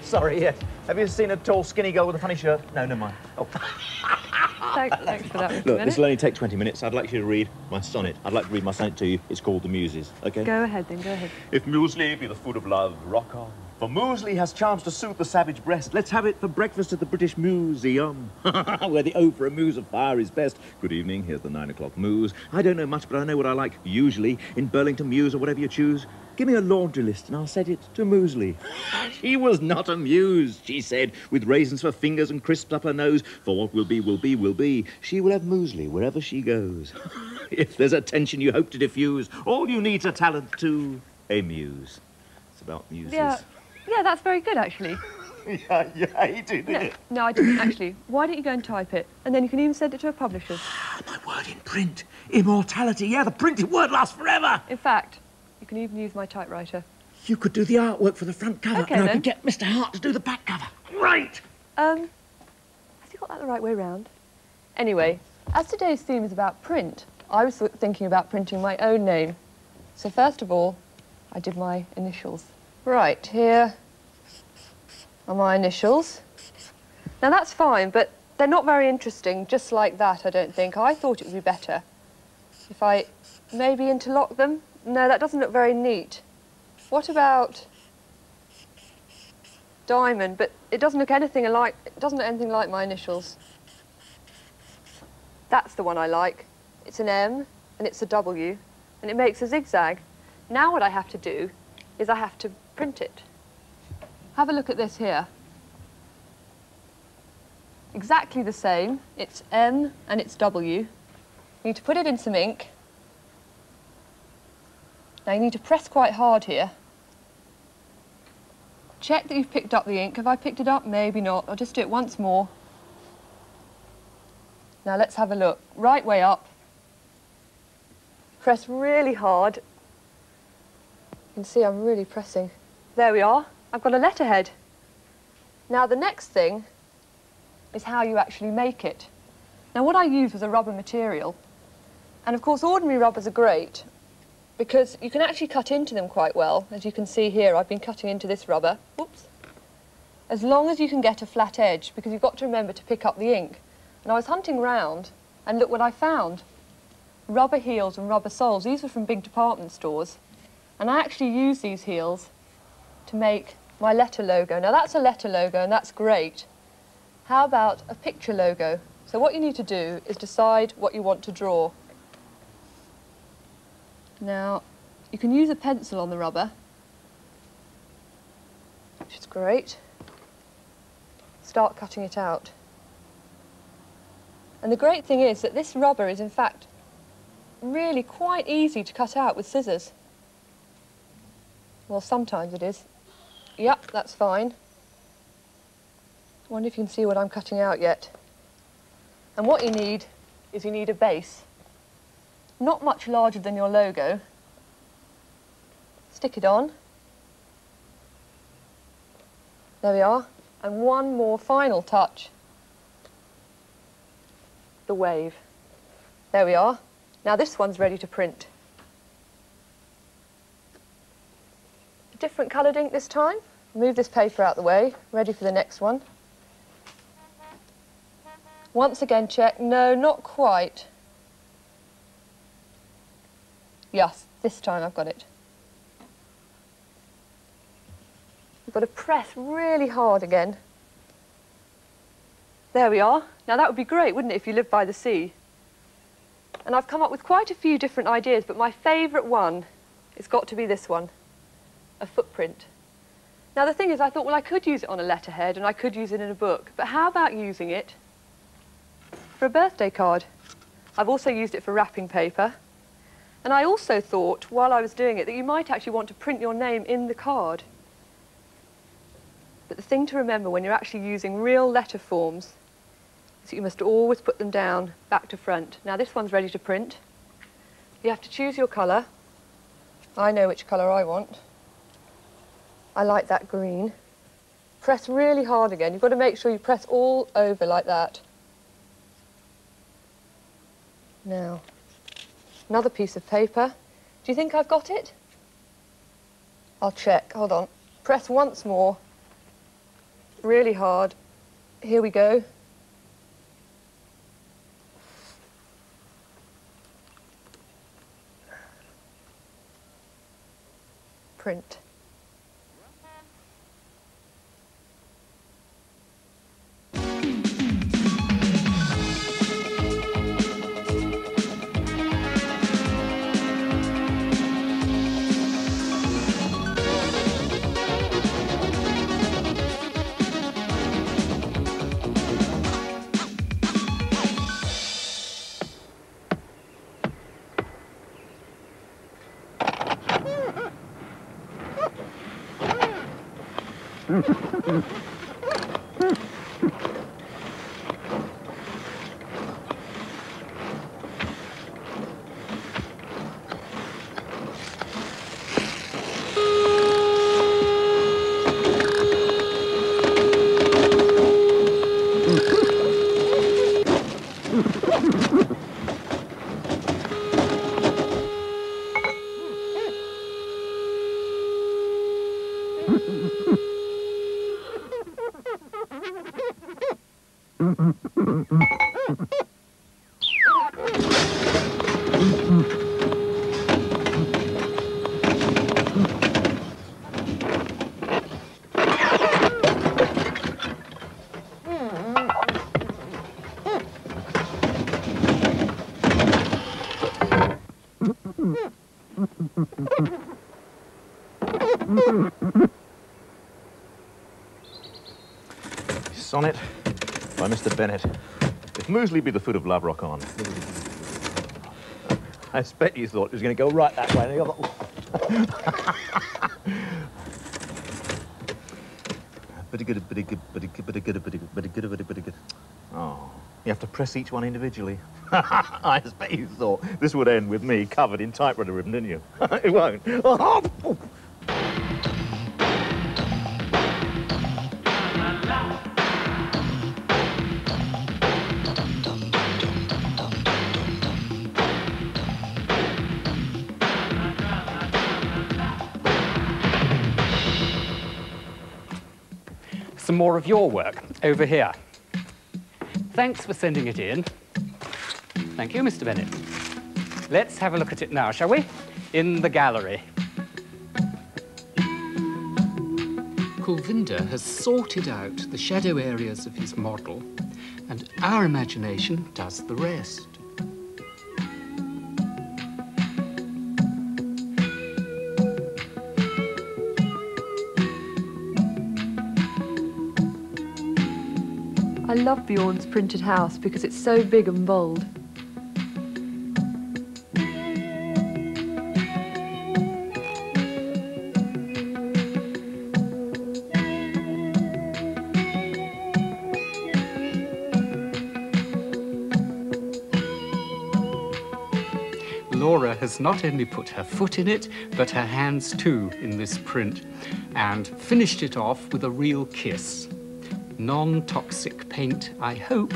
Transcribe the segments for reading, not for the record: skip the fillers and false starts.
Sorry, yes. Have you seen a tall, skinny girl with a funny shirt? No, never mind. Oh. Thanks for that, Mr. Look, Bennett. this will only take 20 minutes. I'd like you to read my sonnet. I'd like to read my sonnet to you. It's called The Muses, OK? Go ahead, then, go ahead. If muesli be the food of love, rock on. For muesli has charms to soothe the savage breast. Let's have it for breakfast at the British Museum, where the O for a mousse of fire is best. Good evening, here's the 9 o'clock mousse. I don't know much, but I know what I like, usually, in Burlington Mews or whatever you choose. Give me a laundry list and I'll set it to muesli. She was not amused, she said, with raisins for fingers and crisps up her nose. For what will be, will be, will be. She will have muesli wherever she goes. If there's a tension you hope to diffuse, all you need's a talent to amuse. It's about muses. Yeah, that's very good, actually. yeah, you did it. No, I didn't, actually. Why don't you go and type it? And then you can even send it to a publisher. My word in print. Immortality. Yeah, the printed word lasts forever. In fact, you can even use my typewriter. You could do the artwork for the front cover. OK, and then. I could get Mr. Hart to do the back cover. Right. Has he got that the right way round? Anyway, as today's theme is about print, I was thinking about printing my own name. So first of all, I did my initials. Right, here are my initials. Now that's fine, but they're not very interesting just like that, I don't think. I thought it would be better if I maybe interlock them. No, that doesn't look very neat. What about diamond? But it doesn't look anything like my initials. That's the one I like. It's an M and it's a W and it makes a zigzag. Now what I have to do is I have to print it. Have a look at this here. Exactly the same. It's M and it's W. You need to put it in some ink. Now you need to press quite hard here. Check that you've picked up the ink. Have I picked it up? Maybe not. I'll just do it once more. Now let's have a look. Right way up. Press really hard. You can see I'm really pressing. There we are. I've got a letterhead. Now the next thing is how you actually make it. Now what I used was a rubber material. And of course ordinary rubbers are great because you can actually cut into them quite well. As you can see here, I've been cutting into this rubber. Whoops. As long as you can get a flat edge, because you've got to remember to pick up the ink. And I was hunting round and look what I found. Rubber heels and rubber soles. These were from big department stores. And I actually used these heels to make my letter logo. Now that's a letter logo and that's great. How about a picture logo? So what you need to do is decide what you want to draw. Now you can use a pencil on the rubber, which is great. Start cutting it out. And the great thing is that this rubber is in fact really quite easy to cut out with scissors. Well, sometimes it is. Yep, that's fine. I wonder if you can see what I'm cutting out yet. And what you need is you need a base. Not much larger than your logo. Stick it on. There we are. And one more final touch. The wave. There we are. Now this one's ready to print. A different coloured ink this time. Move this paper out the way, ready for the next one. Once again check, no, not quite. Yes, this time I've got it. You've got to press really hard again. There we are. Now that would be great, wouldn't it, if you lived by the sea? And I've come up with quite a few different ideas, but my favourite one has got to be this one, a footprint. Now the thing is, I thought, well, I could use it on a letterhead and I could use it in a book, but how about using it for a birthday card? I've also used it for wrapping paper. And I also thought, while I was doing it, that you might actually want to print your name in the card. But the thing to remember when you're actually using real letter forms is that you must always put them down back to front. Now this one's ready to print. You have to choose your colour. I know which colour I want. I like that green. Press really hard again. You've got to make sure you press all over like that. Now, another piece of paper. Do you think I've got it? I'll check. Hold on. Press once more. really hard. Here we go. Print. Sonnet by Mr. Bennett. If muesli be the food of love, rock on. I expect you thought it was going to go right that way. Oh, you have to press each one individually. I expect you thought this would end with me covered in typewriter ribbon, didn't you? It won't. Some more of your work over here. Thanks for sending it in. Thank you, Mr. Bennett. Let's have a look at it now, shall we? In the gallery. Kulvinder has sorted out the shadow areas of his model, and our imagination does the rest. I love Bjorn's printed house because it's so big and bold. Laura has not only put her foot in it, but her hands too in this print, and finished it off with a real kiss. Non-toxic paint, I hope.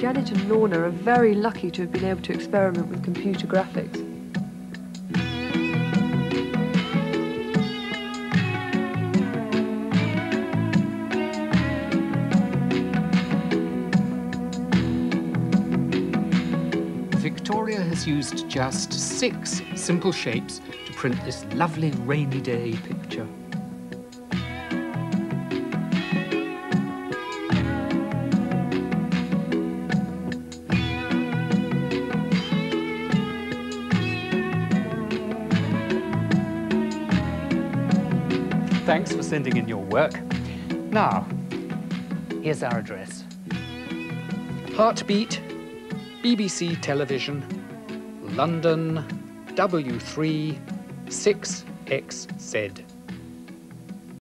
Janet and Lorna are very lucky to have been able to experiment with computer graphics. Victoria has used just 6 simple shapes to print this lovely rainy day picture. Thanks for sending in your work. Now, here's our address. Hartbeat, BBC Television, London, W3 6XZ.